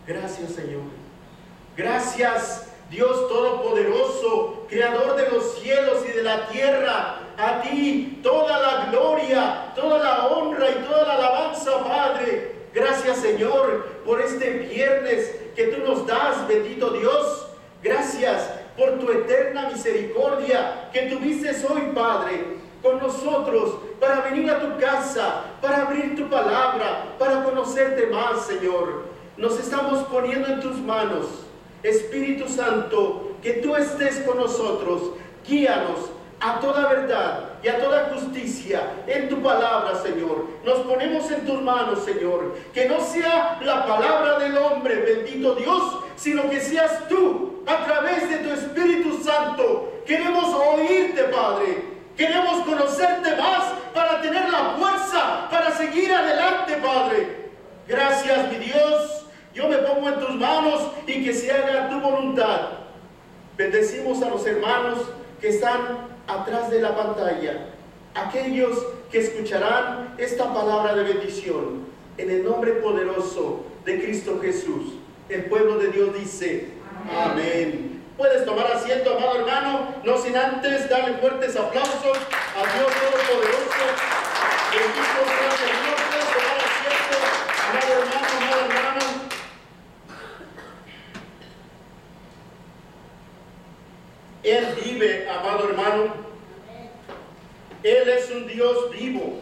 Gracias, Señor. Gracias, Dios Todopoderoso, Creador de los cielos y de la tierra. A ti toda la gloria, toda la honra y toda la alabanza, Padre. Gracias, Señor, por este viernes que tú nos das, bendito Dios. Gracias por tu eterna misericordia que tuviste hoy, Padre, con nosotros, para venir a tu casa, para abrir tu palabra, para conocerte más, Señor. Nos estamos poniendo en tus manos. Espíritu Santo, que tú estés con nosotros. Guíanos a toda verdad y a toda justicia en tu palabra, Señor. Nos ponemos en tus manos, Señor. Que no sea la palabra del hombre, bendito Dios, sino que seas tú a través de tu Espíritu Santo. Queremos oírte, Padre. Queremos conocerte más para tener la fuerza para seguir adelante, Padre. Gracias, mi Dios. Yo me pongo en tus manos y que se haga tu voluntad. Bendecimos a los hermanos que están atrás de la pantalla, aquellos que escucharán esta palabra de bendición, en el nombre poderoso de Cristo Jesús. El pueblo de Dios dice: amén. Puedes tomar asiento, amado hermano, no sin antes darle fuertes aplausos a Dios Todopoderoso. Bendito sea el Señor. Puedes tomar asiento, amado hermano, amado hermano. Él vive, amado hermano. Él es un Dios vivo.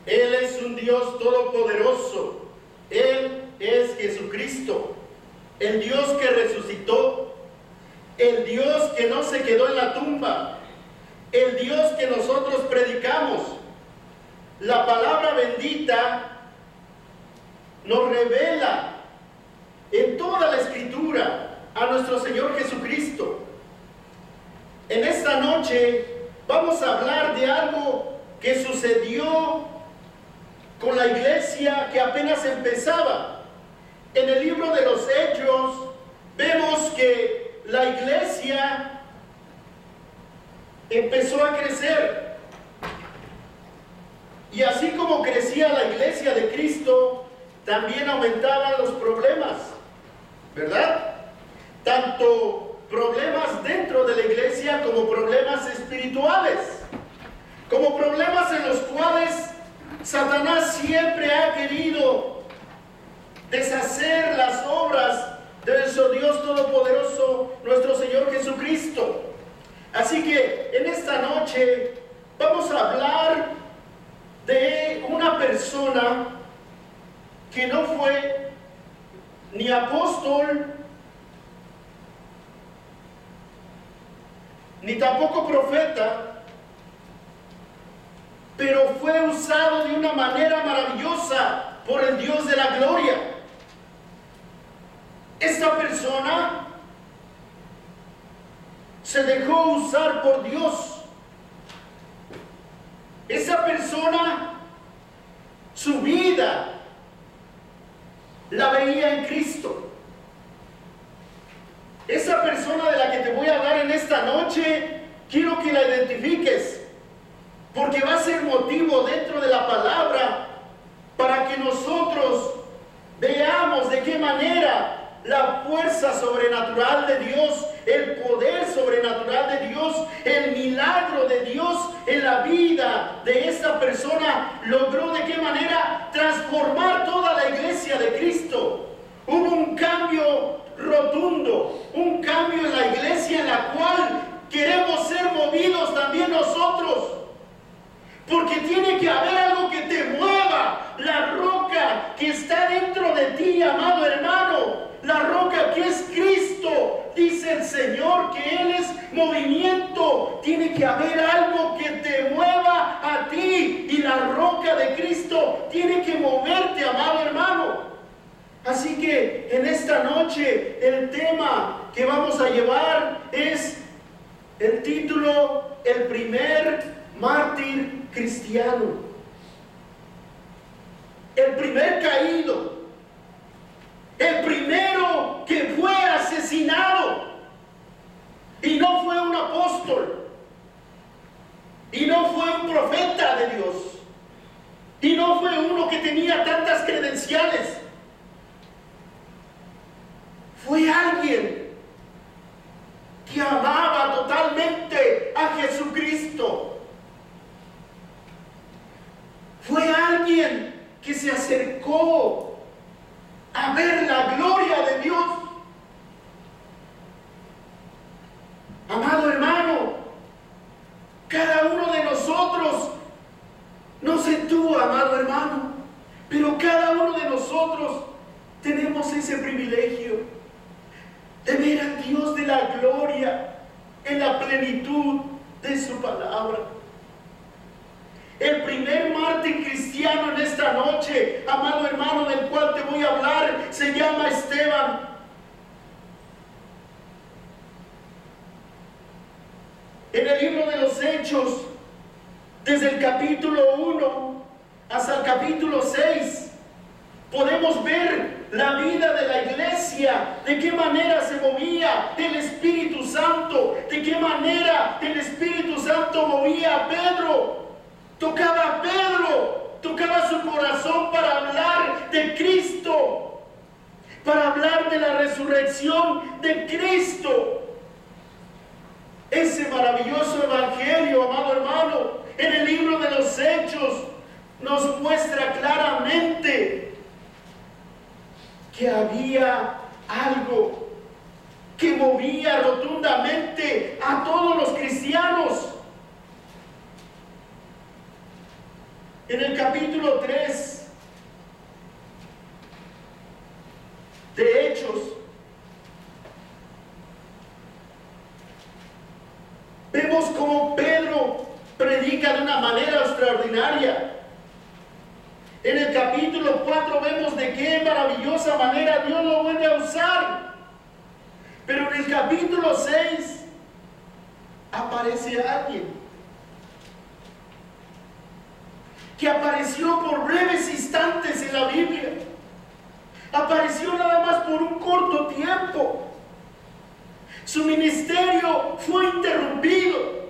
Él es un Dios todopoderoso. Él es Jesucristo, el Dios que resucitó, el Dios que no se quedó en la tumba, el Dios que nosotros predicamos. La palabra bendita nos revela en toda la Escritura a nuestro Señor Jesucristo. En esta noche vamos a hablar de algo que sucedió con la iglesia que apenas empezaba. En el libro de los Hechos vemos que la iglesia empezó a crecer. Y así como crecía la iglesia de Cristo, también aumentaban los problemas, ¿verdad? Tanto problemas dentro de la iglesia como problemas espirituales, como problemas en los cuales Satanás siempre ha querido deshacer las obras de nuestro Dios Todopoderoso, nuestro Señor Jesucristo. Así que en esta noche vamos a hablar de una persona que no fue ni apóstol, ni tampoco profeta, pero fue usado de una manera maravillosa por el Dios de la gloria. Esta persona se dejó usar por Dios. Esa persona, su vida la veía en Cristo. Esa persona de la que te voy a hablar en esta noche, quiero que la identifiques, porque va a ser motivo dentro de la palabra para que nosotros veamos de qué manera la fuerza sobrenatural de Dios, el poder sobrenatural de Dios, el milagro de Dios en la vida de esta persona logró de qué manera transformar toda la iglesia de Cristo. Hubo un cambio rotundo, un cambio en la iglesia en la cual queremos ser movidos también nosotros. Porque tiene que haber algo que te mueva, la roca que está dentro de ti, amado hermano, la roca que es Cristo. Dice el Señor que Él es movimiento. Tiene que haber algo que te mueva a ti, y la roca de Cristo tiene que moverte, amado hermano. Así que en esta noche el tema que vamos a llevar es el título: el primer mártir cristiano, el primer caído, el primero que fue asesinado, y no fue un apóstol, y no fue un profeta de Dios, y no fue uno que tenía tantas credenciales. acercó a ver la gloria de Dios. Amado hermano, cada uno de nosotros, no sé tú, amado hermano, pero cada uno de nosotros tenemos ese privilegio de ver al Dios de la gloria en la plenitud de su palabra. El primer mártir cristiano en esta noche, amado hermano, del cual te voy a hablar, se llama Esteban. En el libro de los Hechos, desde el capítulo 1 hasta el capítulo 6, podemos ver la vida de la iglesia, de qué manera se movía el Espíritu Santo, de qué manera el Espíritu Santo movía a Pedro. Tocaba a Pedro, tocaba su corazón para hablar de Cristo, para hablar de la resurrección de Cristo. Ese maravilloso evangelio, amado hermano, en el libro de los Hechos nos muestra claramente que había algo que movía rotundamente a todos los cristianos. En el capítulo 3 de Hechos, vemos cómo Pedro predica de una manera extraordinaria. En el capítulo 4 vemos de qué maravillosa manera Dios lo vuelve a usar. Pero en el capítulo 6 aparece alguien que apareció por breves instantes en la Biblia. Apareció nada más por un corto tiempo. Su ministerio fue interrumpido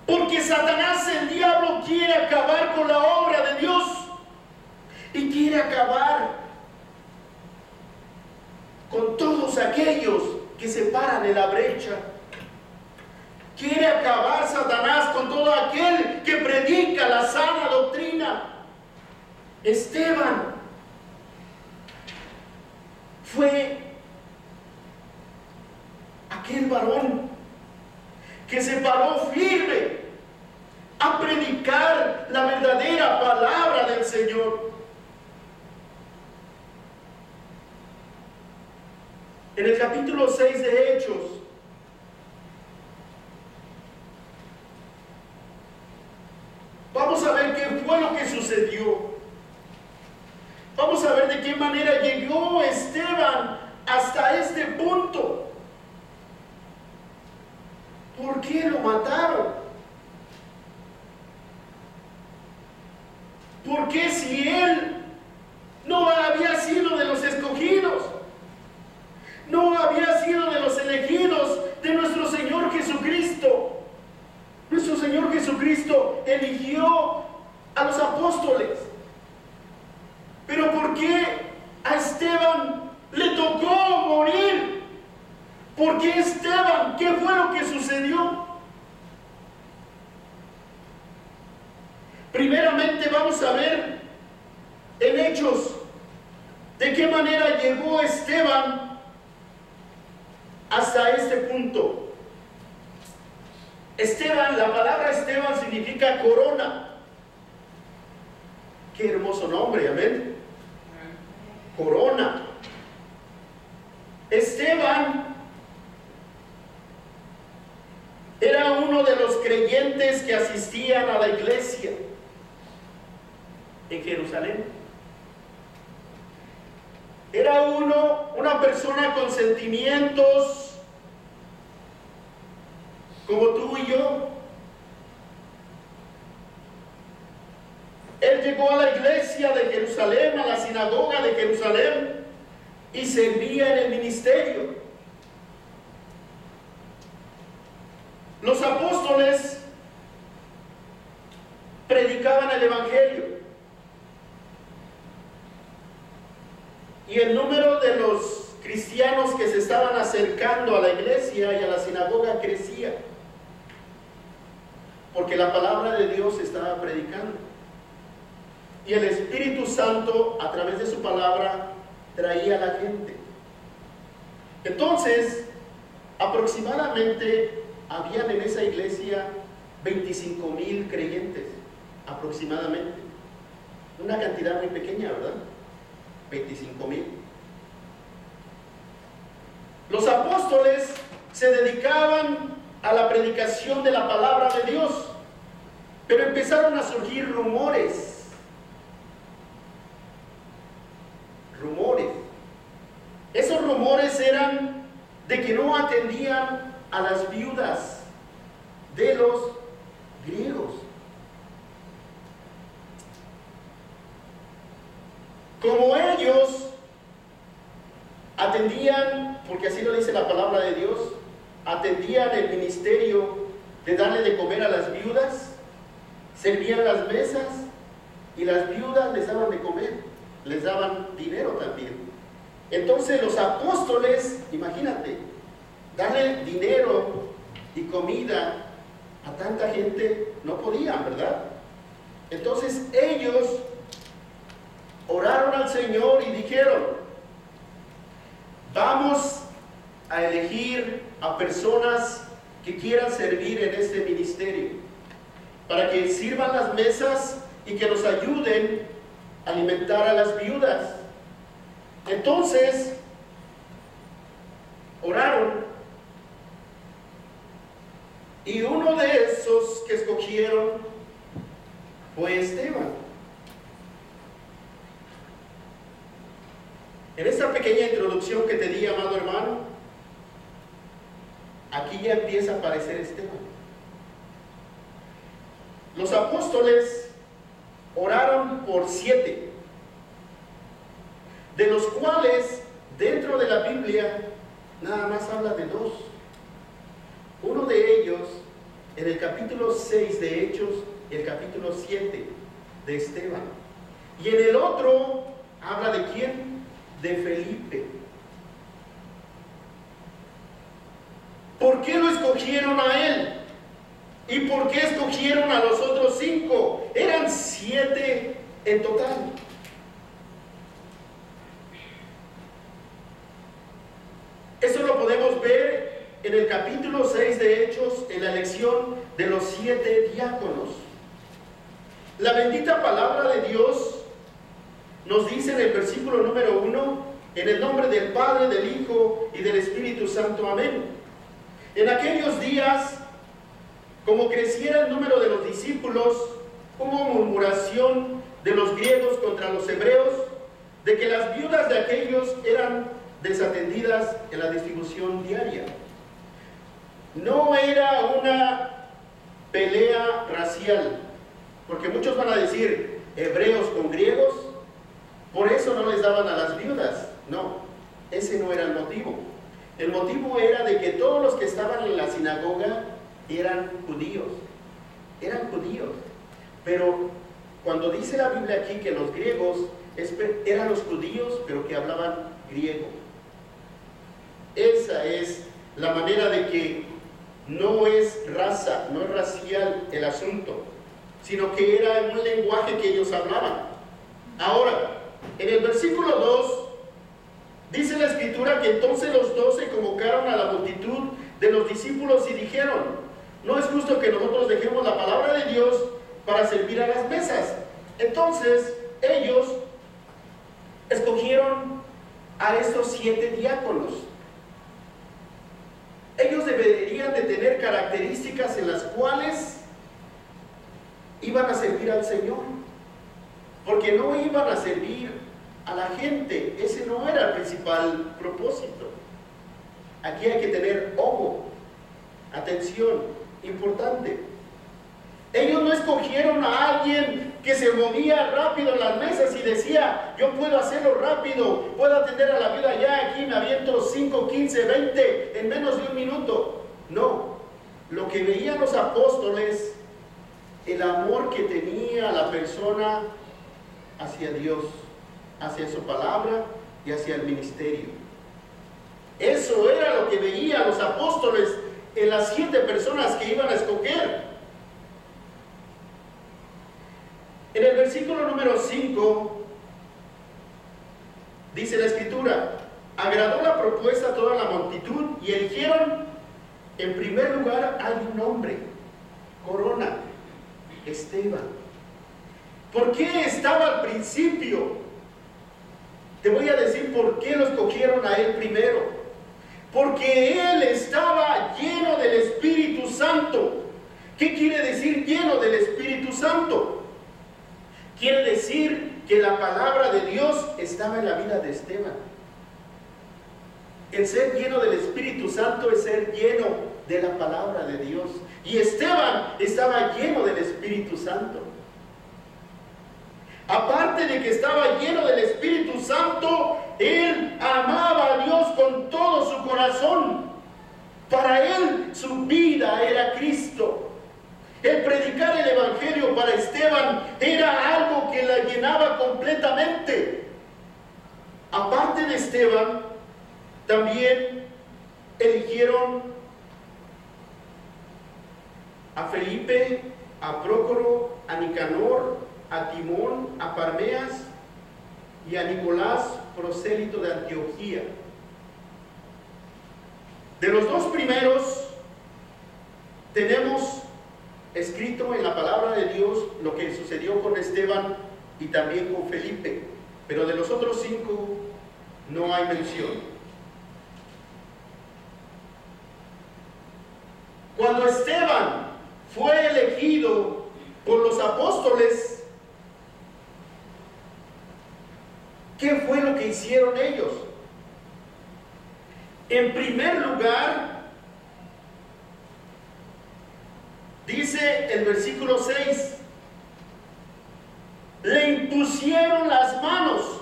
porque Satanás, el diablo, quiere acabar con la obra de Dios y quiere acabar con todos aquellos que se paran en la brecha. Quiere acabar Satanás con todo aquel que predica la sana doctrina. Esteban fue aquel varón que se paró firme a predicar la verdadera palabra del Señor. En el capítulo 6 de Hechos, vamos a ver qué fue lo que sucedió. Vamos a ver de qué manera llegó Esteban hasta este punto. ¿Por qué lo mataron? ¿Por qué si él no había sido de los escogidos? No había sido de los elegidos de nuestro Señor Jesucristo. Nuestro Señor Jesucristo eligió a los apóstoles. Pero ¿por qué a Esteban le tocó morir? ¿Por qué Esteban? ¿Qué fue lo que sucedió? Primeramente vamos a ver en Hechos de qué manera llegó Esteban hasta este punto. Esteban, la palabra Esteban significa corona. Qué hermoso nombre, amén. Corona. Esteban era uno de los creyentes que asistían a la iglesia en Jerusalén. Era una persona con sentimientos como tú y yo. Él llegó a la iglesia de Jerusalén, a la sinagoga de Jerusalén, y servía en el ministerio. Los apóstoles predicaban el evangelio. Y el número de los cristianos que se estaban acercando a la iglesia y a la sinagoga crecía, porque la palabra de Dios se estaba predicando. y el Espíritu Santo, a través de su palabra, traía a la gente. Entonces, aproximadamente habían en esa iglesia 25,000 creyentes, aproximadamente. Una cantidad muy pequeña, ¿verdad? 25,000. Los apóstoles se dedicaban a la predicación de la palabra de Dios, pero empezaron a surgir rumores. Esos rumores eran de que no atendían a las viudas de los griegos. Como ellos atendían, porque así lo dice la palabra de Dios, atendían el ministerio de darle de comer a las viudas, servían las mesas y las viudas les daban de comer, les daban dinero también. Entonces los apóstoles, imagínate, darle dinero y comida a tanta gente no podían, ¿verdad? Entonces ellos oraron al Señor y dijeron: vamos a elegir a personas que quieran servir en este ministerio, para que sirvan las mesas y que nos ayuden a alimentar a las viudas. Entonces oraron, y uno de esos que escogieron fue Esteban. En esta pequeña introducción que te di, amado hermano, aquí ya empieza a aparecer Esteban. Los apóstoles oraron por 7, de los cuales dentro de la Biblia nada más habla de 2. Uno de ellos en el capítulo 6 de Hechos, el capítulo 7 de Esteban, y en el otro habla de ¿quién? De Felipe. ¿Por qué lo escogieron a él? ¿Y por qué escogieron a los otros 5? Eran 7 en total. Eso lo podemos ver en el capítulo 6 de Hechos, en la elección de los 7 diáconos. La bendita palabra de Dios nos dice en el versículo número 1: en el nombre del Padre, del Hijo y del Espíritu Santo, amén. En aquellos días, como creciera el número de los discípulos, hubo murmuración de los griegos contra los hebreos, de que las viudas de aquellos eran desatendidas en la distribución diaria. No era una pelea racial, porque muchos van a decir hebreos con griegos, por eso no les daban a las viudas. No, ese no era el motivo. El motivo era de que todos los que estaban en la sinagoga eran judíos. Pero cuando dice la Biblia aquí que los griegos eran los judíos, pero que hablaban griego. Esa es la manera de que no es raza, no es racial el asunto, sino que era un lenguaje que ellos hablaban. Ahora, en el versículo 2, dice la Escritura que entonces los 12 convocaron a la multitud de los discípulos y dijeron: no es justo que nosotros dejemos la palabra de Dios para servir a las mesas. Entonces, ellos escogieron a estos 7 diáconos. Ellos deberían de tener características en las cuales iban a servir al Señor, porque no iban a servir a la gente. Ese no era el principal propósito. Aquí hay que tener ojo, atención, importante. Ellos no escogieron a alguien que se movía rápido en las mesas y decía: yo puedo hacerlo rápido, puedo atender a la vida ya, aquí me aviento 5, 15, 20 en menos de un minuto. No, lo que veían los apóstoles, el amor que tenía la persona hacia Dios, hacia su palabra y hacia el ministerio. Eso era lo que veían los apóstoles en las 7 personas que iban a escoger. En En el versículo número 5 dice la escritura: agradó la propuesta a toda la multitud y eligieron en primer lugar a un hombre, corona, Esteban. ¿Por qué estaba al principio? Te voy a decir por qué lo escogieron a él primero. Porque él estaba lleno del Espíritu Santo. ¿Qué quiere decir lleno del Espíritu Santo? Quiere decir que la palabra de Dios estaba en la vida de Esteban. El ser lleno del Espíritu Santo es ser lleno de la palabra de Dios. Y Esteban estaba lleno del Espíritu Santo. Aparte de que estaba lleno del Espíritu Santo, él amaba a Dios con todo su corazón. Para él su vida era Cristo. El predicar el Evangelio para Esteban era algo que la llenaba completamente. Aparte de Esteban, también eligieron a Felipe, a Prócoro, a Nicanor, a Timón, a Parmenas y a Nicolás, prosélito de Antioquía. De los dos primeros tenemos escrito en la palabra de Dios lo que sucedió con Esteban y también con Felipe, pero de los otros 5 no hay mención. Cuando Esteban fue elegido por los apóstoles, ¿qué fue lo que hicieron ellos? En primer lugar, dice el versículo 6, le impusieron las manos.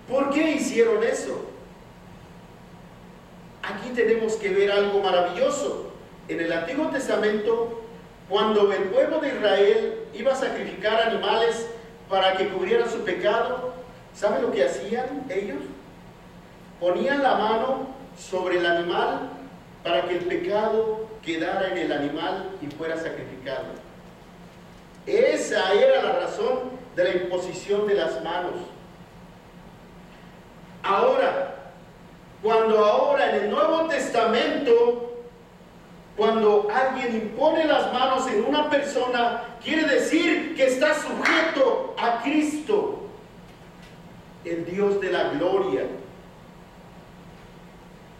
¿Por qué hicieron eso? Aquí tenemos que ver algo maravilloso. En el Antiguo Testamento, cuando el pueblo de Israel iba a sacrificar animales para que cubrieran su pecado, ¿sabe lo que hacían ellos? Ponían la mano sobre el animal para que el pecado quedara en el animal y fuera sacrificado. Esa era la razón de la imposición de las manos. Ahora, en el Nuevo Testamento, cuando alguien impone las manos en una persona, quiere decir que está sujeto a Cristo, el Dios de la gloria.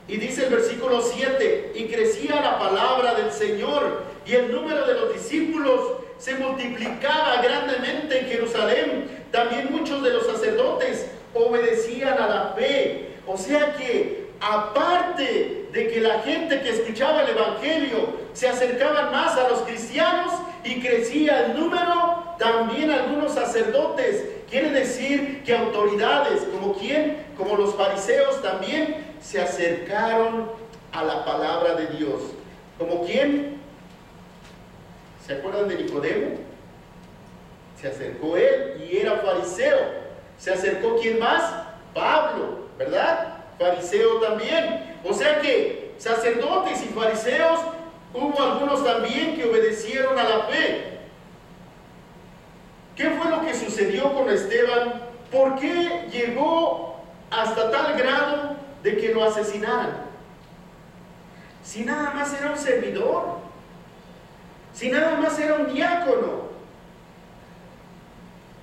Y dice el versículo 7, y crecía la palabra del Señor, y el número de los discípulos se multiplicaba grandemente en Jerusalén. También muchos de los sacerdotes obedecían a la fe. O sea que, aparte de que la gente que escuchaba el Evangelio se acercaban más a los cristianos y crecía el número, también algunos sacerdotes, quiere decir que autoridades, ¿como quién? Como los fariseos también se acercaron a la palabra de Dios. ¿Como quién? ¿Se acuerdan de Nicodemo? Se acercó él y era fariseo. ¿Se acercó quién más? Pablo, ¿verdad? Fariseo también. O sea que sacerdotes y fariseos, hubo algunos también que obedecieron a la fe. ¿Qué fue lo que sucedió con Esteban? ¿Por qué llegó hasta tal grado de que lo asesinaran? Si nada más era un servidor, si nada más era un diácono.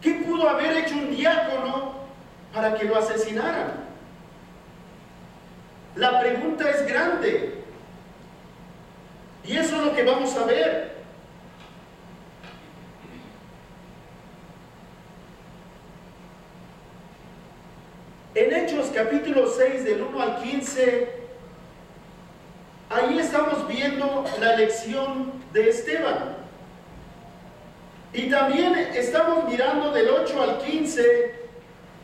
¿Qué pudo haber hecho un diácono para que lo asesinaran? La pregunta es grande. Y eso es lo que vamos a ver. En Hechos capítulo 6 del 1 al 15, ahí estamos viendo la elección de Esteban. Y también estamos mirando del 8 al 15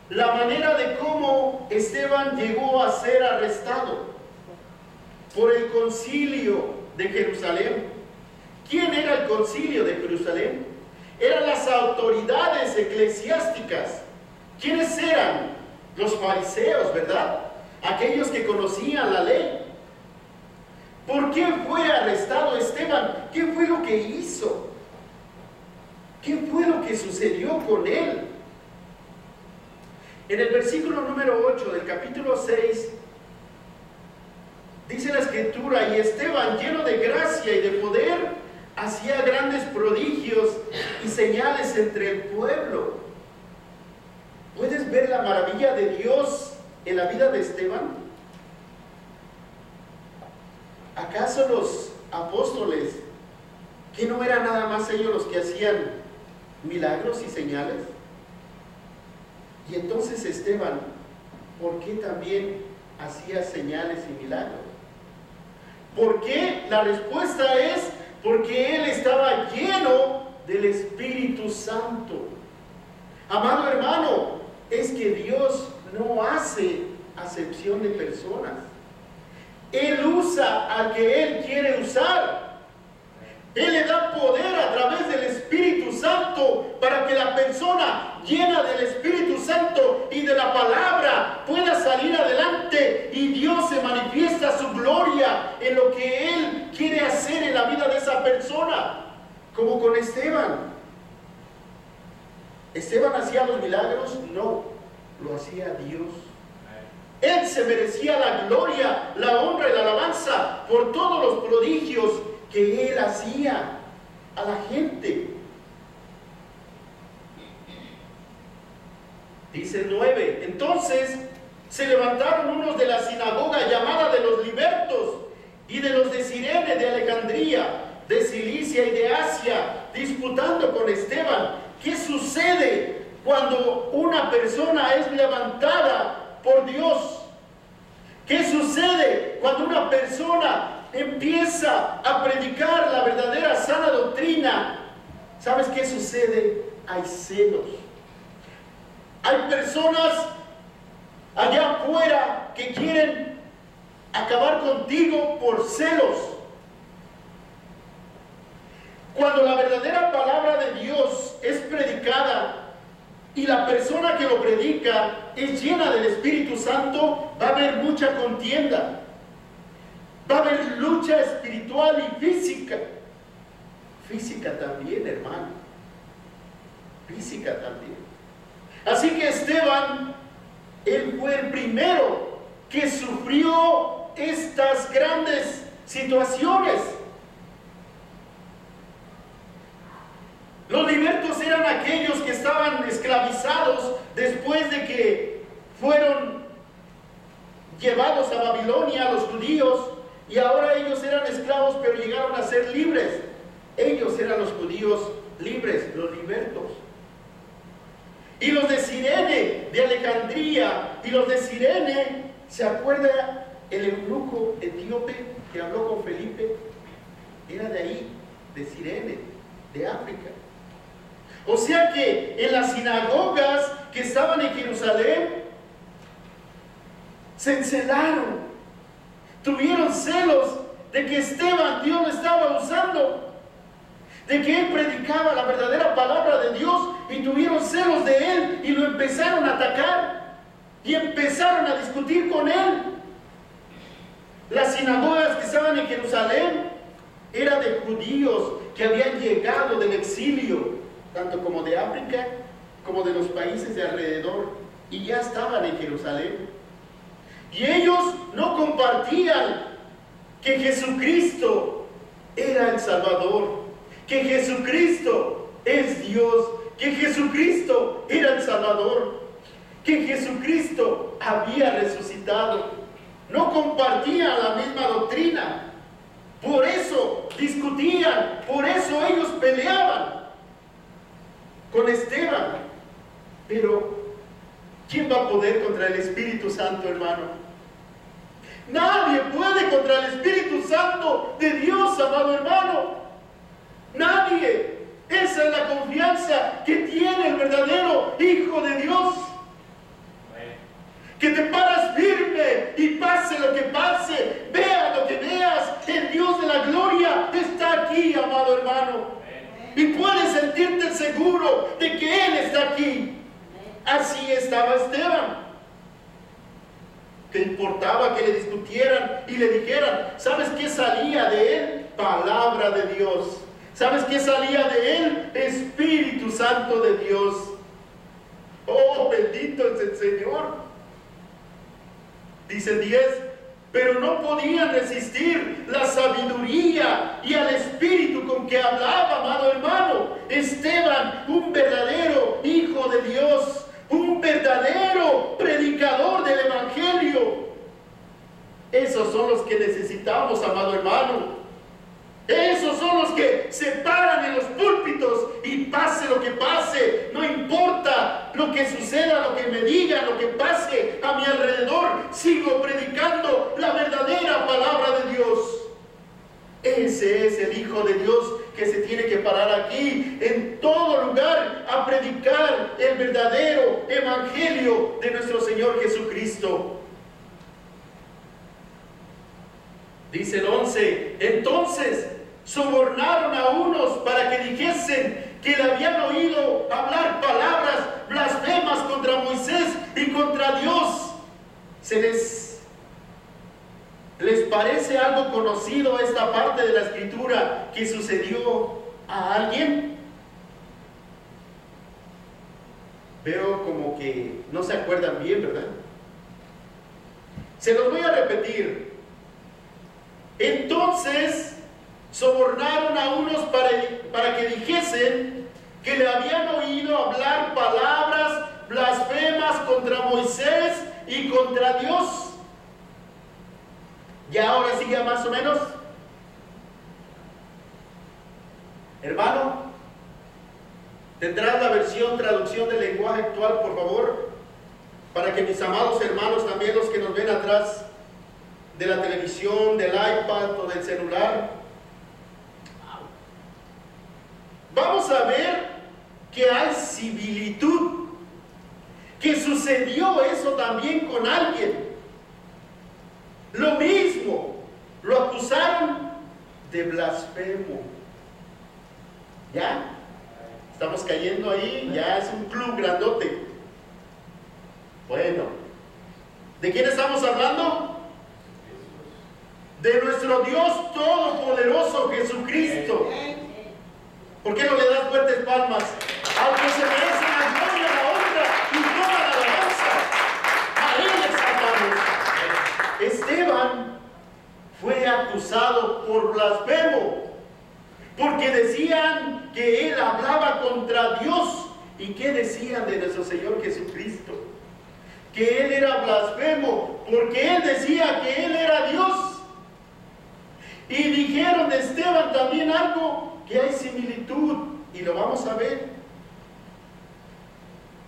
la manera de cómo Esteban llegó a ser arrestado por el concilio de Jerusalén. ¿Quién era el concilio de Jerusalén? Eran las autoridades eclesiásticas. ¿Quiénes eran? Los fariseos, ¿verdad? Aquellos que conocían la ley. ¿Por qué fue arrestado Esteban? ¿Qué fue lo que hizo? ¿Qué fue lo que sucedió con él? En el versículo número 8 del capítulo 6, dice la escritura: y Esteban, lleno de gracia y de poder, hacía grandes prodigios y señales entre el pueblo. ¿Puedes ver la maravilla de Dios en la vida de Esteban? ¿Acaso los apóstoles, que no eran nada más ellos los que hacían milagros y señales? Y entonces Esteban, ¿por qué también hacía señales y milagros? ¿Por qué? La respuesta es porque él estaba lleno del Espíritu Santo. Amado hermano, es que Dios no hace acepción de personas. Él usa al que Él quiere usar. Él le da poder a través del Espíritu Santo para que la persona llena del Espíritu Santo y de la palabra pueda salir adelante y Dios se manifiesta su gloria en lo que Él quiere hacer en la vida de esa persona, como con Esteban. ¿Esteban hacía los milagros? No, lo hacía Dios. Él se merecía la gloria, la honra y la alabanza por todos los prodigios que él hacía a la gente. Dice 9: entonces se levantaron unos de la sinagoga llamada de los libertos y de los de Cirene, de Alejandría, de Cilicia y de Asia, disputando con Esteban. ¿Qué sucede cuando una persona es levantada por Dios? ¿Qué sucede cuando una persona empieza a predicar la verdadera sana doctrina? ¿Sabes qué sucede? Hay celos. Hay personas allá afuera que quieren acabar contigo por celos. Cuando la verdadera palabra de Dios es predicada y la persona que lo predica es llena del Espíritu Santo, va a haber mucha contienda. Va a haber lucha espiritual y física. Física también, hermano. Física también. Así que Esteban, él fue el primero que sufrió estas grandes situaciones. Los libertos eran aquellos que estaban esclavizados después de que fueron llevados a Babilonia, los judíos, y ahora ellos eran esclavos, pero llegaron a ser libres. Ellos eran los judíos libres, los libertos. Y los de Cirene, de Alejandría, y los de Cirene, ¿se acuerda el eunuco etíope que habló con Felipe? Era de ahí, de Cirene, de África. O sea que en las sinagogas que estaban en Jerusalén, se encelaron, tuvieron celos de que Esteban Dios lo estaba usando, de que él predicaba la verdadera palabra de Dios, y tuvieron celos de él y lo empezaron a atacar y empezaron a discutir con él. Las sinagogas que estaban en Jerusalén eran de judíos que habían llegado del exilio, tanto como de África como de los países de alrededor, y ya estaban en Jerusalén. Y ellos no compartían que Jesucristo era el Salvador, que Jesucristo es Dios, que Jesucristo era el Salvador, que Jesucristo había resucitado. No compartían la misma doctrina. Por eso discutían, por eso ellos peleaban con Esteban. Pero ¿quién va a poder contra el Espíritu Santo, hermano? Nadie puede contra el Espíritu Santo de Dios, amado hermano. Nadie. Esa es la confianza que tiene el verdadero Hijo de Dios. Que te paras firme y pase lo que pase, vea lo que veas, el Dios de la gloria está aquí, amado hermano. Y puedes sentirte seguro de que Él está aquí. Así estaba Esteban. ¿Qué importaba que le discutieran y le dijeran? ¿Sabes qué salía de él? Palabra de Dios. ¿Sabes qué salía de él? Espíritu Santo de Dios. Oh, bendito es el Señor. Dice 10, pero no podían resistir la sabiduría y al espíritu con que hablaba, amado hermano. Esteban, un verdadero hijo de Dios, un verdadero predicador del evangelio. Esos son los que necesitamos, amado hermano. Esos son los que se paran en los púlpitos y pase lo que pase, no importa lo que suceda, lo que me digan, lo que pase a mi alrededor, sigo predicando la verdadera palabra de Dios. Ese es el Hijo de Dios que se tiene que parar aquí, en todo lugar, a predicar el verdadero evangelio de nuestro Señor Jesucristo. Dice el 11, entonces sobornaron a unos para que dijesen que le habían oído hablar palabras blasfemas contra Moisés y contra Dios. ¿Les parece algo conocido esta parte de la escritura que sucedió a alguien? Veo como que no se acuerdan bien, ¿verdad? Se los voy a repetir. Entonces sobornaron a unos para que dijesen que le habían oído hablar palabras blasfemas contra Moisés y contra Dios. ¿Ya ahora sí ya más o menos? Hermano, ¿tendrás la versión traducción del lenguaje actual, por favor? Para que mis amados hermanos, también los que nos ven atrás de la televisión, del iPad o del celular, vamos a ver que hay similitud, que sucedió eso también con alguien. Lo mismo, lo acusaron de blasfemo. ¿Ya? Estamos cayendo ahí, ya es un club grandote. Bueno, ¿de quién estamos hablando? De nuestro Dios Todopoderoso Jesucristo. ¿Por qué no le das fuertes palmas al que se merece la gloria, la honra y toda la alabanza? A Él exaltamos. Esteban fue acusado por blasfemo, porque decían que él hablaba contra Dios. ¿Y qué decían de nuestro Señor Jesucristo? Que él era blasfemo, porque él decía que él era Dios. Y dijeron de Esteban también algo, que hay similitud, y lo vamos a ver.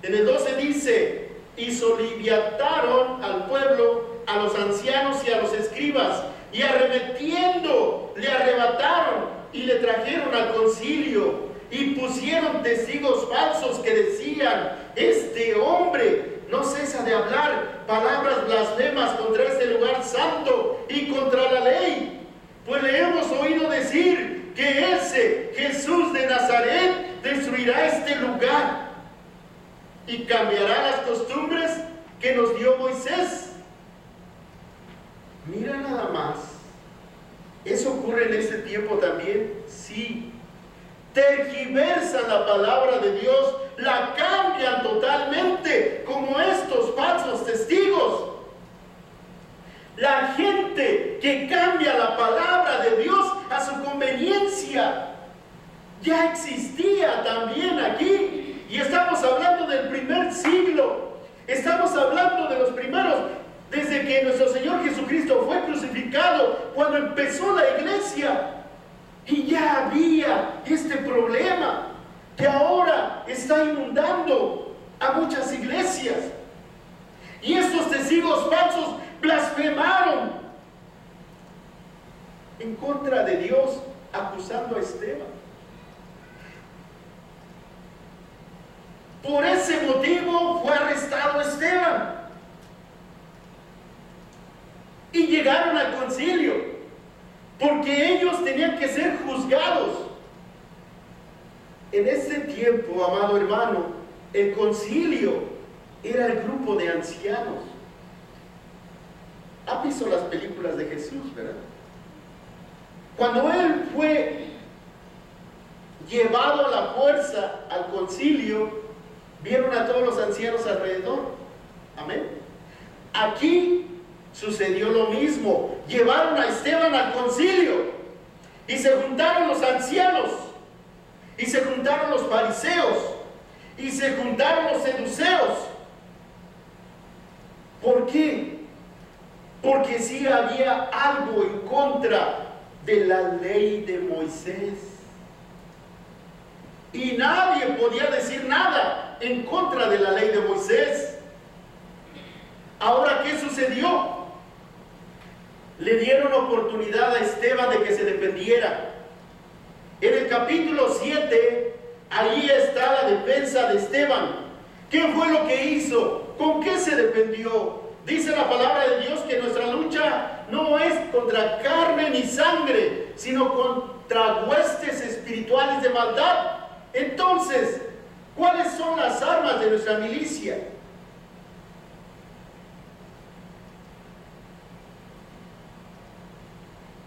En el 12 dice, y soliviantaron al pueblo, a los ancianos y a los escribas, y arremetiendo le arrebataron y le trajeron al concilio, y pusieron testigos falsos que decían, este hombre no cesa de hablar palabras blasfemas contra este lugar santo y contra la ley. Pues le hemos oído decir que ese Jesús de Nazaret destruirá este lugar y cambiará las costumbres que nos dio Moisés. Mira nada más. ¿Eso ocurre en este tiempo también? Sí. Tergiversan la palabra de Dios, la cambian totalmente, como estos falsos testigos. La gente que cambia la palabra de Dios a su conveniencia ya existía también aquí. Y estamos hablando del primer siglo. Estamos hablando de los primeros, desde que nuestro Señor Jesucristo fue crucificado, cuando empezó la iglesia. Y ya había este problema que ahora está inundando a muchas iglesias. Y estos testigos falsos blasfemaron en contra de Dios, acusando a Esteban. Por ese motivo fue arrestado Esteban. Y llegaron al concilio, porque ellos tenían que ser juzgados. En ese tiempo, amado hermano, el concilio era el grupo de ancianos. ¿Ha visto las películas de Jesús, verdad? Cuando Él fue llevado a la fuerza al concilio, vieron a todos los ancianos alrededor. Amén. Aquí sucedió lo mismo. Llevaron a Esteban al concilio y se juntaron los ancianos, y se juntaron los fariseos, y se juntaron los saduceos. ¿Por qué? Porque sí había algo en contra de la ley de Moisés. Y nadie podía decir nada en contra de la ley de Moisés. Ahora, ¿qué sucedió? Le dieron oportunidad a Esteban de que se defendiera. En el capítulo 7, ahí está la defensa de Esteban. ¿Qué fue lo que hizo? ¿Con qué se defendió? Dice la palabra de Dios que nuestra lucha no es contra carne ni sangre, sino contra huestes espirituales de maldad. Entonces, ¿cuáles son las armas de nuestra milicia?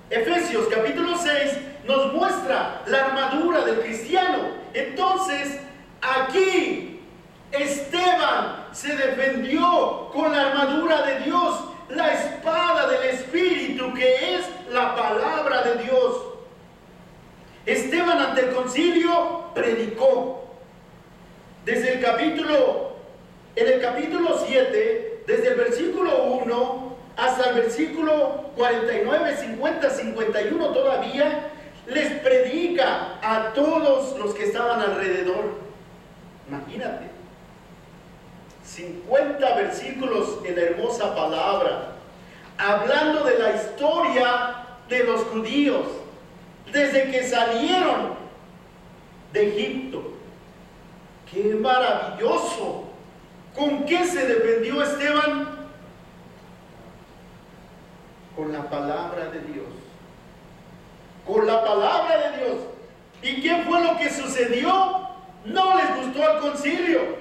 Efesios capítulo 6 nos muestra la armadura del cristiano. Entonces, aquí Esteban se defendió con la armadura de Dios, la espada del Espíritu, que es la palabra de Dios. Esteban ante el concilio predicó. En el capítulo 7, desde el versículo 1 hasta el versículo 49, 50, 51 todavía, les predica a todos los que estaban alrededor. Imagínate, 50 versículos en la hermosa palabra, hablando de la historia de los judíos, desde que salieron de Egipto. ¡Qué maravilloso! ¿Con qué se defendió Esteban? Con la palabra de Dios. Con la palabra de Dios. ¿Y qué fue lo que sucedió? No les gustó al concilio.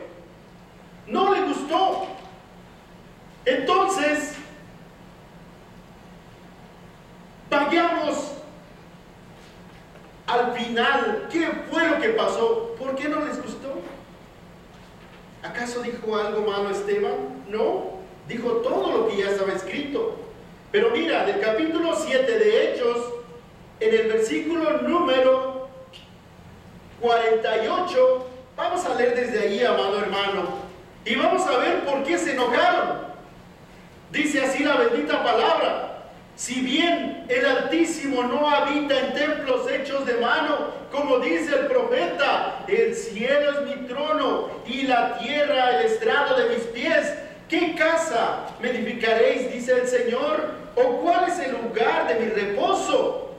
No les gustó. Entonces, vayamos al final. ¿Qué fue lo que pasó? ¿Por qué no les gustó? ¿Acaso dijo algo malo Esteban? No, dijo todo lo que ya estaba escrito. Pero mira, del capítulo 7 de Hechos, en el versículo número 48, vamos a leer desde ahí, amado hermano, y vamos a ver por qué se enojaron. Dice así la bendita palabra: si bien el Altísimo no habita en templos hechos de mano, como dice el profeta, el cielo es mi trono y la tierra el estrado de mis pies, ¿qué casa me edificaréis? Dice el Señor. ¿O cuál es el lugar de mi reposo?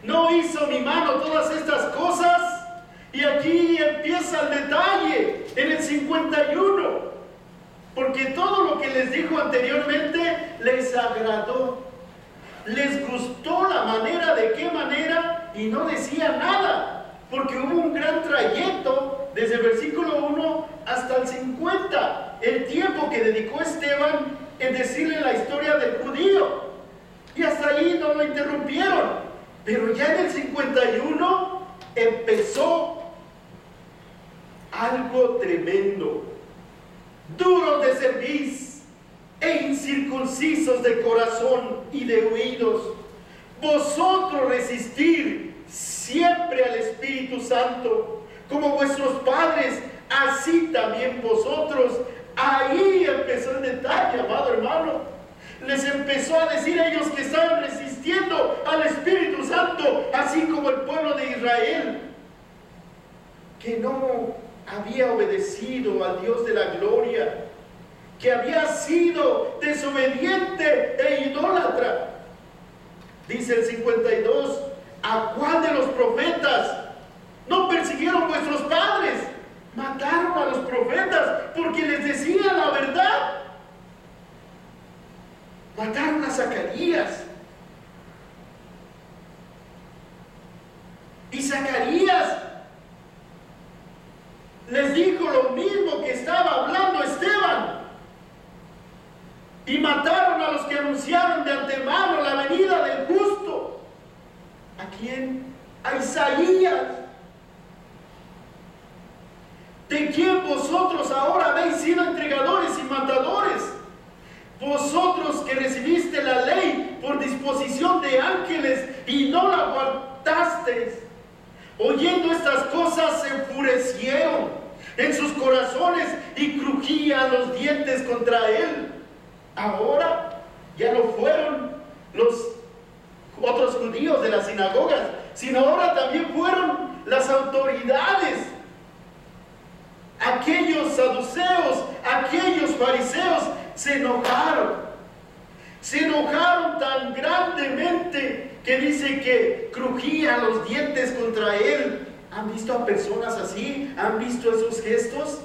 ¿No hizo mi mano todas estas cosas? Y aquí empieza el detalle, en el 51. Porque todo lo que les dijo anteriormente les agradó. Les gustó la manera, de qué manera, y no decía nada. Porque hubo un gran trayecto desde el versículo 1 hasta el 50. El tiempo que dedicó Esteban en decirle la historia del judío. Y hasta ahí no lo interrumpieron. Pero ya en el 51 empezó algo tremendo. Duros de cerviz e incircuncisos de corazón y de oídos, vosotros resistir siempre al Espíritu Santo, como vuestros padres, así también vosotros. Ahí empezó el detalle, amado hermano. Les empezó a decir a ellos que estaban resistiendo al Espíritu Santo, así como el pueblo de Israel, que no había obedecido al Dios de la gloria, que había sido desobediente e idólatra. Dice el 52, ¿a cuál de los profetas no persiguieron vuestros padres? Mataron a los profetas porque les decían la verdad. Mataron a Zacarías. Y Zacarías les dijo lo mismo que estaba hablando Esteban. Y mataron a los que anunciaron de antemano la venida del justo. ¿A quién? A Isaías. oyendo estas cosas se enfurecieron en sus corazones y crujían los dientes contra él. Ahora ya no fueron los otros judíos de las sinagogas, sino ahora también fueron las autoridades, aquellos saduceos, aquellos fariseos. Se enojaron tan grandemente que dice que crujían los dientes contra él. ¿Han visto a personas así? ¿Han visto esos gestos?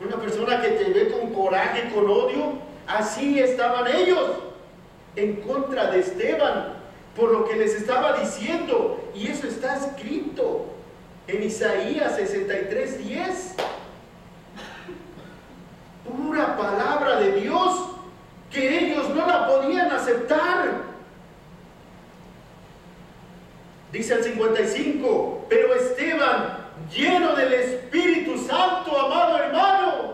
Una persona que te ve con coraje, con odio. Así estaban ellos en contra de Esteban por lo que les estaba diciendo, y eso está escrito en Isaías 63:10. Pura palabra de Dios que ellos no la podían aceptar. Dice el 55, pero Esteban, lleno del Espíritu Santo, amado hermano,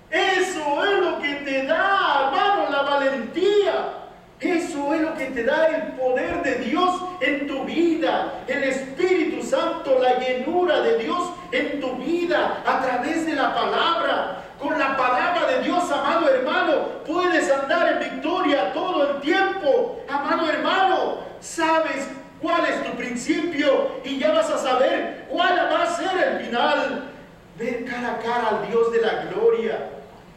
eso es lo que te da, hermano, la valentía. Eso es lo que te da el poder de Dios en tu vida, el Espíritu Santo, la llenura de Dios en tu vida a través de la palabra. Con la palabra de Dios, amado hermano, puedes andar en victoria todo el tiempo. Amado hermano, sabes cuál es tu principio y ya vas a saber cuál va a ser el final. Ver cara a cara al Dios de la gloria.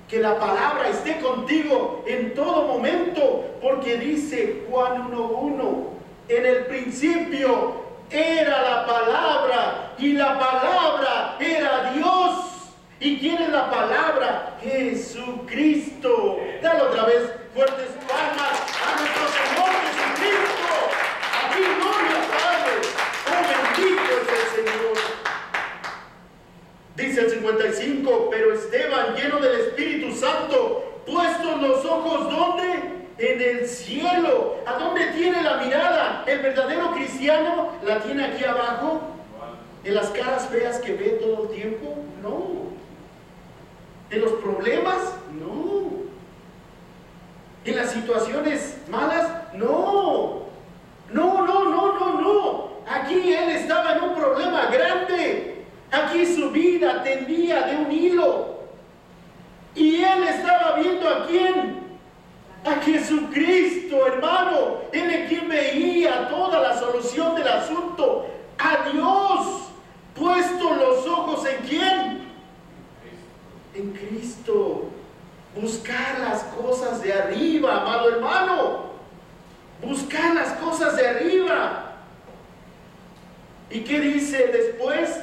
Que la palabra esté contigo en todo momento, porque dice Juan 1:1, en el principio era la palabra y la palabra era Dios. ¿Y quién es la palabra? Jesucristo. Dale otra vez fuertes palmas a nuestro Señor Jesucristo. Aquí gloria al Padre. Oh, bendito es el Señor. Dice el 55, pero Esteban, lleno del Espíritu Santo, puestos los ojos, ¿dónde? En el cielo. ¿A dónde tiene la mirada? ¿El verdadero cristiano la tiene aquí abajo? ¿En las caras feas que ve todo el tiempo? No. ¿En los problemas? No. ¿En las situaciones malas? No. No. Aquí él estaba en un problema grande. Aquí su vida tendía de un hilo. Y él estaba viendo ¿a quién? A Jesucristo, hermano. Él es quien veía toda la solución del asunto. A Dios. Puesto los ojos ¿en quién? En Cristo. Buscar las cosas de arriba, amado hermano. Buscar las cosas de arriba. ¿Y qué dice después?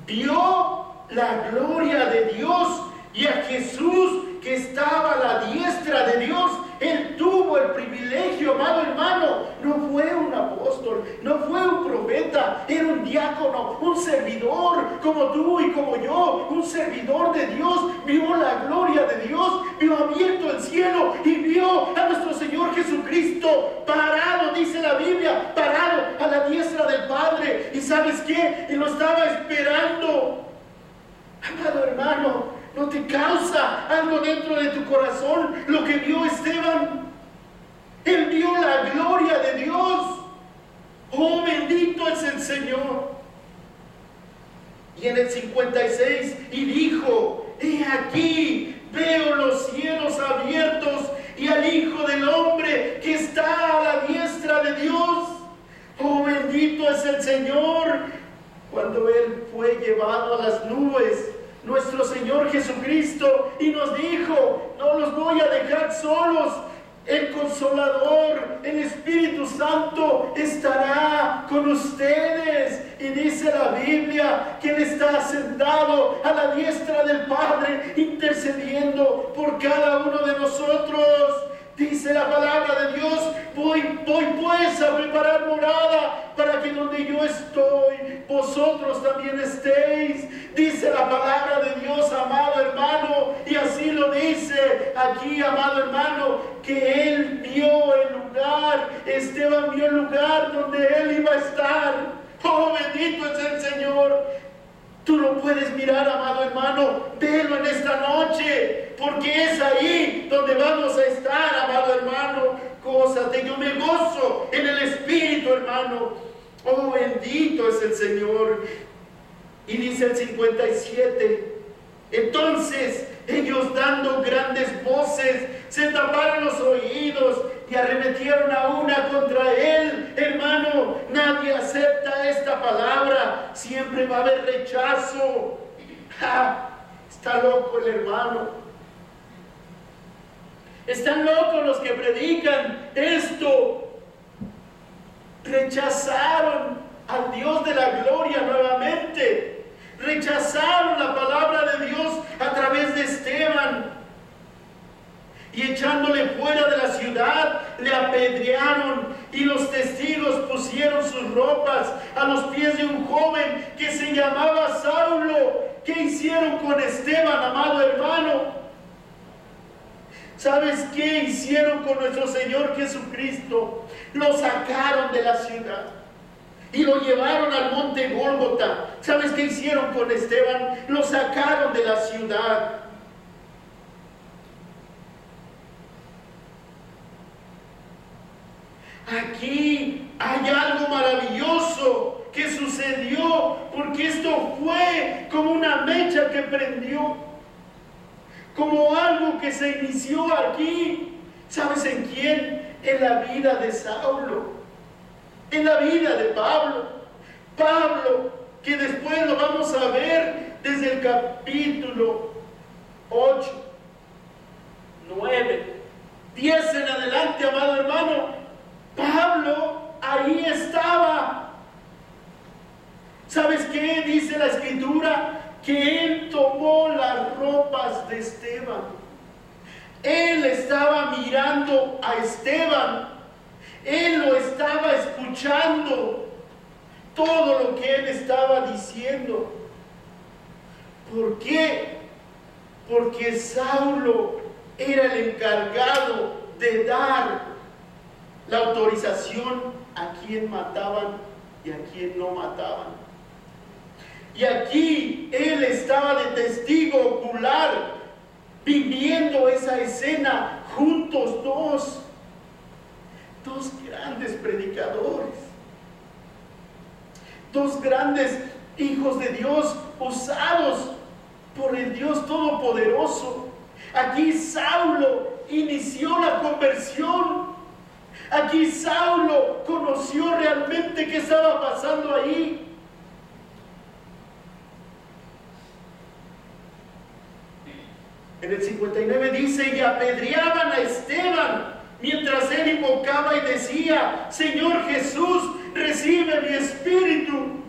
Vio la gloria de Dios y a Jesús que estaba a la diestra de Dios. Él tuvo el privilegio, amado hermano. No fue un apóstol, no fue un profeta, era un diácono, un servidor como tú y como yo, un servidor de Dios. Vio la gloria de Dios, vio abierto el cielo y vio a nuestro Señor Jesucristo parado, dice la Biblia, parado a la diestra del Padre. ¿Y sabes qué? Él lo estaba esperando. Amado hermano, ¿no te causa algo dentro de tu corazón lo que vio Esteban? Él vio la gloria de Dios. Oh, bendito es el Señor. Y en el 56, y dijo, he aquí, veo los cielos abiertos y al Hijo del Hombre que está a la diestra de Dios. Oh, bendito es el Señor. Cuando Él fue llevado a las nubes, nuestro Señor Jesucristo, y nos dijo, no los voy a dejar solos. El Consolador, el Espíritu Santo estará con ustedes. Y dice la Biblia que Él está sentado a la diestra del Padre, intercediendo por cada uno de nosotros. Dice la palabra de Dios, voy pues a preparar morada para que donde yo estoy, vosotros también estéis. Dice la palabra de Dios, amado hermano, y así lo dice aquí, amado hermano, que él vio el lugar, Esteban vio el lugar donde él iba a estar. Oh, bendito es el Señor. Tú lo puedes mirar, amado hermano, velo en esta noche, porque es ahí donde vamos a estar, amado hermano. Gózate, yo me gozo en el Espíritu, hermano. Oh, bendito es el Señor. Y dice el 57, entonces ellos dando grandes voces se taparon los oídos y arremetieron a una contra él. Hermano, nadie acepta esta palabra, siempre va a haber rechazo. Está loco el hermano. Están locos los que predican esto. Rechazaron al Dios de la gloria nuevamente. Rechazaron la palabra de Dios a través de Esteban. Y echándole fuera de la ciudad, le apedrearon. Y los testigos pusieron sus ropas a los pies de un joven que se llamaba Saulo. ¿Qué hicieron con Esteban, amado hermano? ¿Sabes qué hicieron con nuestro Señor Jesucristo? Lo sacaron de la ciudad y lo llevaron al monte Gólgota. ¿Sabes qué hicieron con Esteban? Lo sacaron de la ciudad. Aquí hay algo maravilloso que sucedió, porque esto fue como una mecha que prendió, como algo que se inició aquí. ¿Sabes en quién? En la vida de Saulo, en la vida de Pablo. Pablo, que después lo vamos a ver desde el capítulo 8, 9, 10 en adelante, amado hermano. Pablo ahí estaba. ¿Sabes qué dice la Escritura? Que él tomó las ropas de Esteban. Él estaba mirando a Esteban. Él lo estaba escuchando. Todo lo que él estaba diciendo. ¿Por qué? Porque Saulo era el encargado de dar la autorización a quien mataban y a quien no mataban. Y aquí él estaba de testigo ocular, viviendo esa escena juntos, dos grandes predicadores, dos grandes hijos de Dios usados por el Dios Todopoderoso. Aquí Saulo inició la conversión. Aquí Saulo conoció realmente qué estaba pasando ahí. En el 59 dice, y apedreaban a Esteban mientras él invocaba y decía, Señor Jesús, recibe mi espíritu.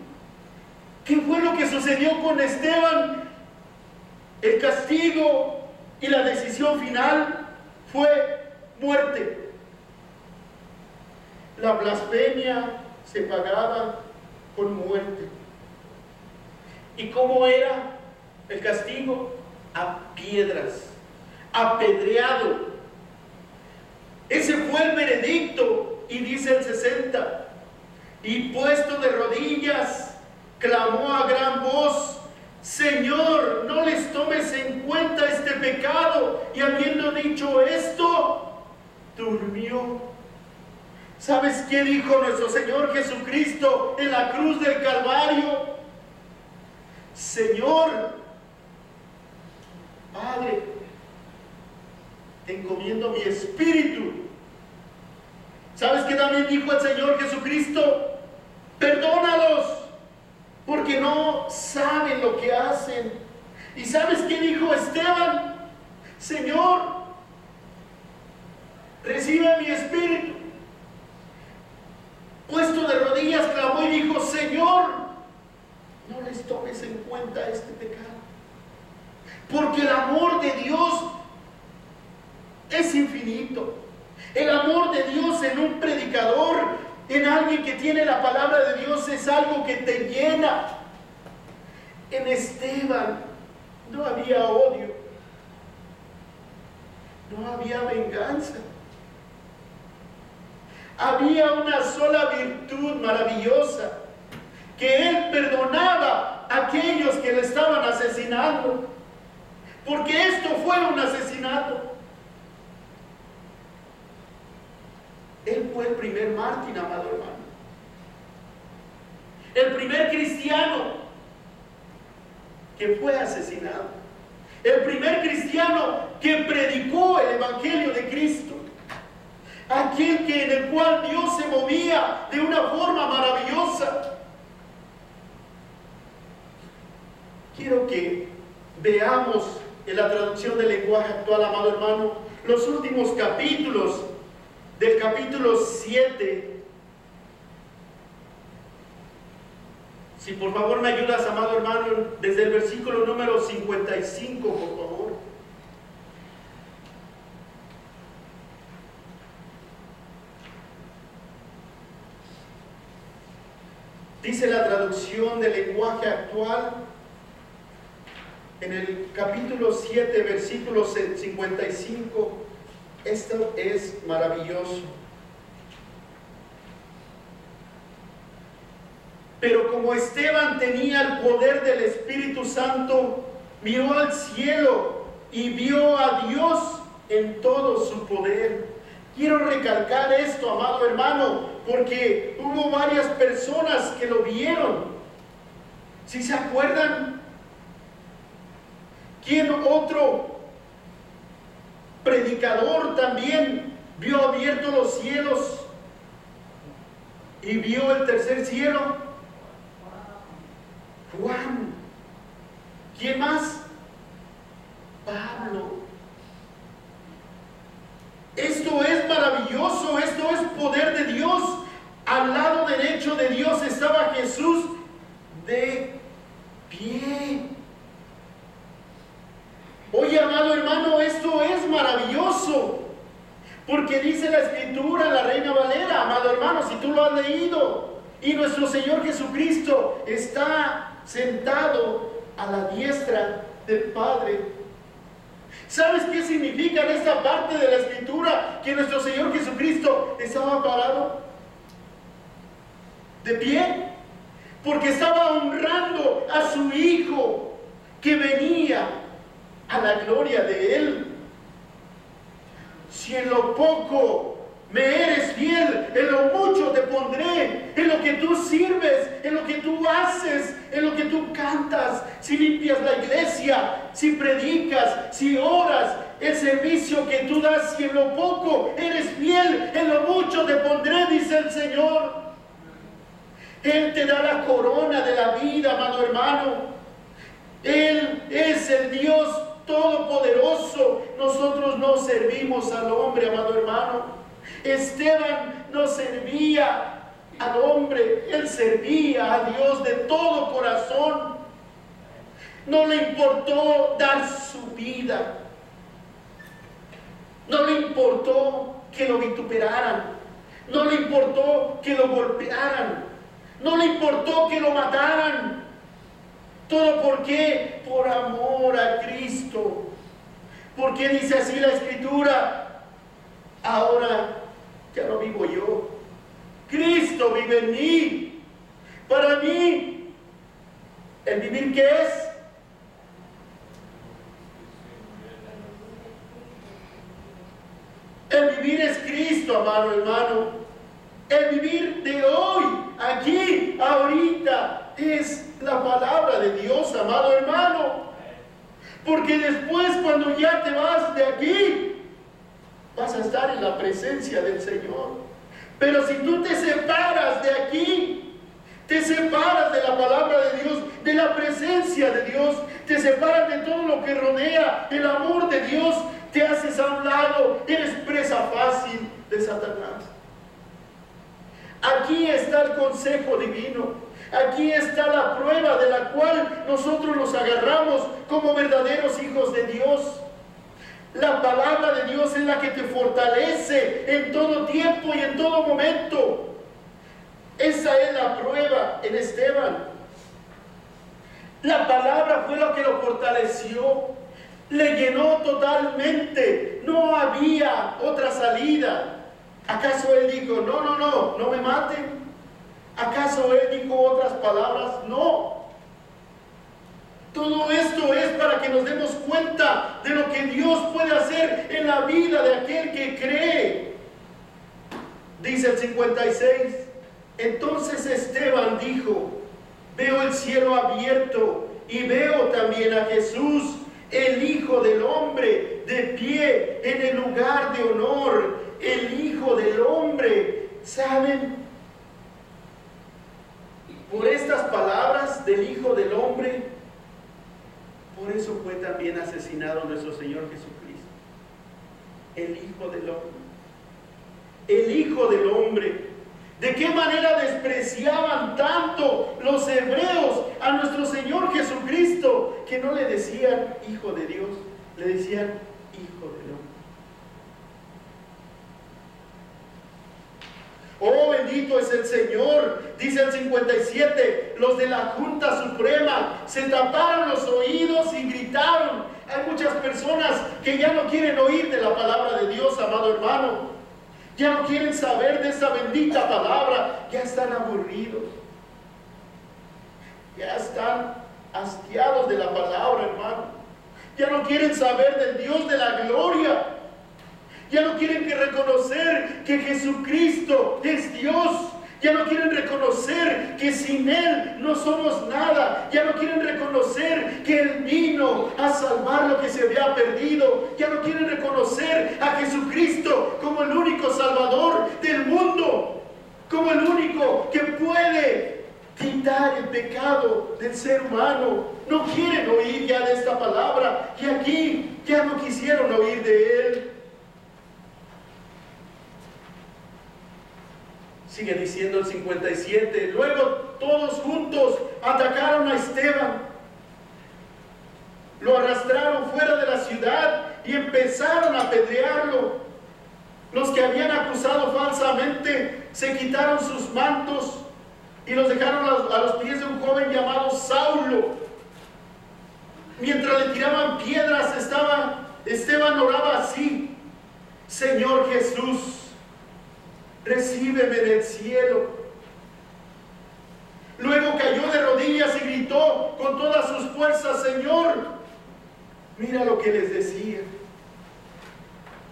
¿Qué fue lo que sucedió con Esteban? El castigo y la decisión final fue muerte. La blasfemia se pagaba con muerte. ¿Y cómo era el castigo? A piedras, apedreado. Ese fue el veredicto. Y dice el 60, y puesto de rodillas, clamó a gran voz, Señor, no les tomes en cuenta este pecado. Y habiendo dicho esto, durmió. ¿Sabes qué dijo nuestro Señor Jesucristo en la cruz del Calvario? Señor, Padre, te encomiendo mi espíritu. ¿Sabes qué también dijo el Señor Jesucristo? Perdónalos, porque no saben lo que hacen. ¿Y sabes qué dijo Esteban? Señor, recibe mi espíritu. Puesto de rodillas, clamó y dijo, Señor, no les tomes en cuenta este pecado. Porque el amor de Dios es infinito. El amor de Dios en un predicador, en alguien que tiene la palabra de Dios, es algo que te llena. En Esteban no había odio, no había venganza. Había una sola virtud maravillosa, que él perdonaba a aquellos que le estaban asesinando. Porque esto fue un asesinato. Él fue el primer mártir, amado hermano. el primer cristiano que fue asesinado, el primer cristiano que predicó el Evangelio de Cristo, aquel en el cual Dios se movía de una forma maravillosa. Quiero que veamos en la traducción del lenguaje actual, amado hermano, los últimos capítulos del capítulo 7. Si por favor me ayudas, amado hermano, desde el versículo número 55, por favor. Dice la traducción del lenguaje actual, en el capítulo 7, versículo 55, esto es maravilloso. Pero como Esteban tenía el poder del Espíritu Santo, miró al cielo y vio a Dios en todo su poder. Quiero recalcar esto, amado hermano, porque hubo varias personas que lo vieron. ¿Sí se acuerdan? ¿Quién otro predicador también vio abiertos los cielos y vio el tercer cielo? Juan. ¿Quién más? Pablo. Esto es maravilloso, esto es poder de Dios. Al lado derecho de Dios estaba Jesús de pie. Oye, amado hermano, esto es maravilloso, porque dice la Escritura, la Reina Valera, amado hermano, si tú lo has leído, y nuestro Señor Jesucristo está sentado a la diestra del Padre. ¿Sabes qué significa en esta parte de la Escritura? Que nuestro Señor Jesucristo estaba parado de pie, porque estaba honrando a su Hijo que venía a la gloria de Él. Si en lo poco me eres fiel, en lo mucho te pondré. En lo que tú sirves, en lo que tú haces, en lo que tú cantas, si limpias la iglesia, si predicas, si oras, el servicio que tú das, si en lo poco eres fiel, en lo mucho te pondré, dice el Señor. Él te da la corona de la vida, amado hermano. Él es el Dios todopoderoso. Nosotros no servimos al hombre, amado hermano. Esteban no servía al hombre, él servía a Dios de todo corazón. No le importó dar su vida, no le importó que lo vituperaran, no le importó que lo golpearan, no le importó que lo mataran. ¿Todo por qué? Por amor a Cristo. Porque dice así la Escritura: ahora ya no vivo yo, Cristo vive en mí. Para mí, ¿el vivir qué es? El vivir es Cristo, amado hermano. El vivir de hoy, aquí, ahorita, es la palabra de Dios, amado hermano. Porque después, cuando ya te vas de aquí, vas a estar en la presencia del Señor. Pero si tú te separas de aquí, te separas de la palabra de Dios, de la presencia de Dios, te separas de todo lo que rodea el amor de Dios, te haces a un lado, eres presa fácil de Satanás. Aquí está el consejo divino. Aquí está la prueba de la cual nosotros nos agarramos como verdaderos hijos de Dios. La palabra de Dios es la que te fortalece en todo tiempo y en todo momento. Esa es la prueba en Esteban. La palabra fue lo que lo fortaleció, le llenó totalmente. No había otra salida. ¿Acaso él dijo, no me maten? ¿Acaso él dijo otras palabras? No. Todo esto es para que nos demos cuenta de lo que Dios puede hacer en la vida de aquel que cree. Dice el 56, entonces Esteban dijo, veo el cielo abierto y veo también a Jesús, el Hijo del Hombre, de pie en el lugar de honor, el Hijo del Hombre. ¿Saben? Por estas palabras del Hijo del Hombre, por eso fue también asesinado nuestro Señor Jesucristo. El Hijo del Hombre. El Hijo del Hombre. ¿De qué manera despreciaban tanto los hebreos a nuestro Señor Jesucristo, que no le decían Hijo de Dios, le decían Hijo del Hombre? Oh, bendito es el Señor. Dice el 57, los de la Junta Suprema se taparon los oídos y gritaron. Hay muchas personas que ya no quieren oír de la palabra de Dios, amado hermano. Ya no quieren saber de esa bendita palabra. Ya están aburridos. Ya están hastiados de la palabra, hermano. Ya no quieren saber del Dios de la gloria. Ya no quieren reconocer que Jesucristo es Dios. Ya no quieren reconocer que sin Él no somos nada. Ya no quieren reconocer que Él vino a salvar lo que se había perdido. Ya no quieren reconocer a Jesucristo como el único Salvador del mundo, como el único que puede quitar el pecado del ser humano. No quieren oír ya de esta palabra, y aquí ya no quisieron oír de Él. Sigue diciendo el 57, luego todos juntos atacaron a Esteban, lo arrastraron fuera de la ciudad y empezaron a apedrearlo. Los que habían acusado falsamente se quitaron sus mantos y los dejaron a los pies de un joven llamado Saulo. Mientras le tiraban piedras, Esteban oraba así: Señor Jesús, recíbeme en el cielo. Luego cayó de rodillas y gritó con todas sus fuerzas: Señor, mira lo que les decía.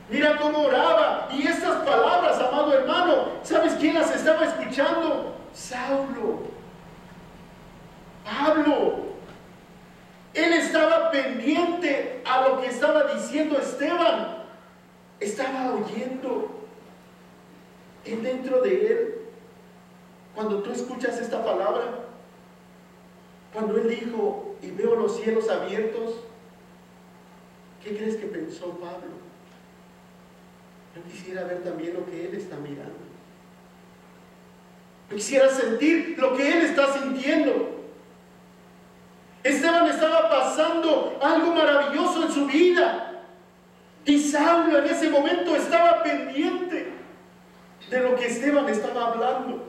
Mira cómo oraba. Y estas palabras, amado hermano, ¿sabes quién las estaba escuchando? Saulo, Pablo. Él estaba pendiente a lo que estaba diciendo Esteban. Estaba oyendo. En dentro de él, cuando tú escuchas esta palabra, cuando él dijo: y veo los cielos abiertos, ¿qué crees que pensó Pablo? Yo quisiera ver también lo que él está mirando. Yo quisiera sentir lo que él está sintiendo. Esteban estaba pasando algo maravilloso en su vida, y Saulo en ese momento estaba pendiente de lo que Esteban estaba hablando.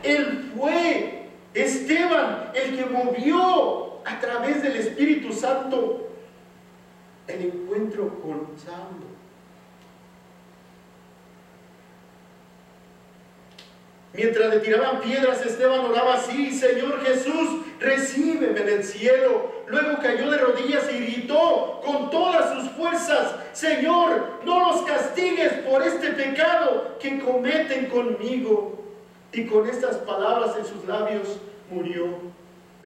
Él fue, Esteban, el que movió a través del Espíritu Santo el encuentro con Saulo. Mientras le tiraban piedras, Esteban oraba así: Señor Jesús, recíbeme en el cielo. Luego cayó de rodillas y gritó con todas sus fuerzas: Señor, no los castigues por este pecado que cometen conmigo. Y con estas palabras en sus labios murió.